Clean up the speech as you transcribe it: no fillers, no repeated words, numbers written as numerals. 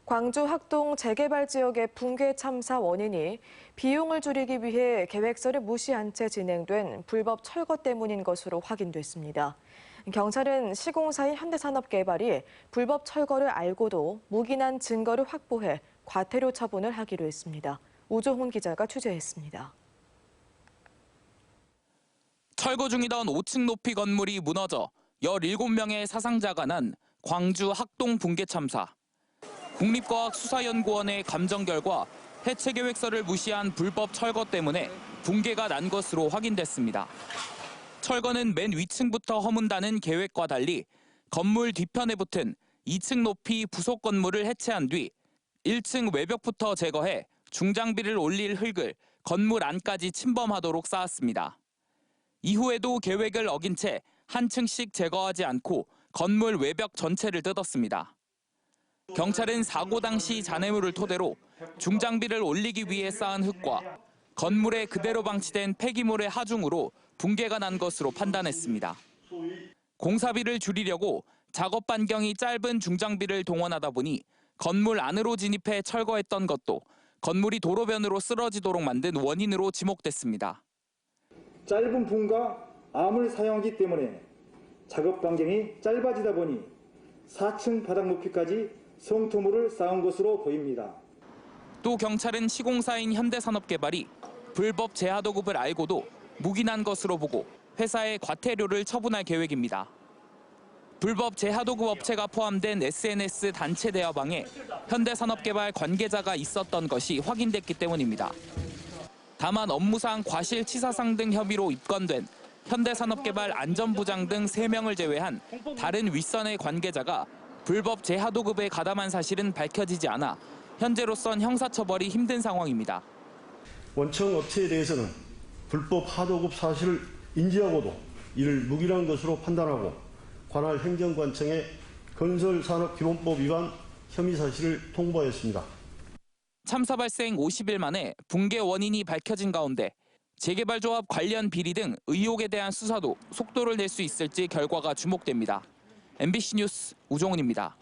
광주 학동 재개발 지역의 붕괴 참사 원인이 비용을 줄이기 위해 계획서를 무시한 채 진행된 불법 철거 때문인 것으로 확인됐습니다. 경찰은 시공사인 현대산업개발이 불법 철거를 알고도 묵인한 증거를 확보해 과태료 처분을 하기로 했습니다. 우종훈 기자가 취재했습니다. 철거 중이던 5층 높이 건물이 무너져 17명의 사상자가 난 광주 학동 붕괴 참사. 국립과학수사연구원의 감정 결과 해체 계획서를 무시한 불법 철거 때문에 붕괴가 난 것으로 확인됐습니다. 철거는 맨 위층부터 허문다는 계획과 달리 건물 뒤편에 붙은 2층 높이 부속 건물을 해체한 뒤 1층 외벽부터 제거해 중장비를 올릴 흙을 건물 안까지 침범하도록 쌓았습니다. 이후에도 계획을 어긴 채 한 층씩 제거하지 않고 건물 외벽 전체를 뜯었습니다. 경찰은 사고 당시 잔해물을 토대로 중장비를 올리기 위해 쌓은 흙과 건물에 그대로 방치된 폐기물의 하중으로 붕괴가 난 것으로 판단했습니다. 공사비를 줄이려고 작업 반경이 짧은 중장비를 동원하다 보니 건물 안으로 진입해 철거했던 것도 건물이 도로변으로 쓰러지도록 만든 원인으로 지목됐습니다. 짧은 붕과 암을 사용하기 때문에 작업 반경이 짧아지다 보니 4층 바닥 높이까지 성토물을 쌓은 것으로 보입니다. 또 경찰은 시공사인 현대산업개발이 불법 재하도급을 알고도 묵인한 것으로 보고 회사에 과태료를 처분할 계획입니다. 불법 재하도급 업체가 포함된 SNS 단체 대화방에 현대산업개발 관계자가 있었던 것이 확인됐기 때문입니다. 다만 업무상 과실치사상 등 혐의로 입건된 현대산업개발 안전부장 등 3명을 제외한 다른 윗선의 관계자가 불법 재하도급에 가담한 사실은 밝혀지지 않아 현재로선 형사처벌이 힘든 상황입니다. 원청 업체에 대해서는 불법 하도급 사실을 인지하고도 이를 묵인한 것으로 판단하고 관할 행정관청에 건설산업기본법 위반 혐의 사실을 통보하였습니다. 참사 발생 50일 만에 붕괴 원인이 밝혀진 가운데 재개발조합 관련 비리 등 의혹에 대한 수사도 속도를 낼 수 있을지 결과가 주목됩니다. MBC 뉴스 우종훈입니다.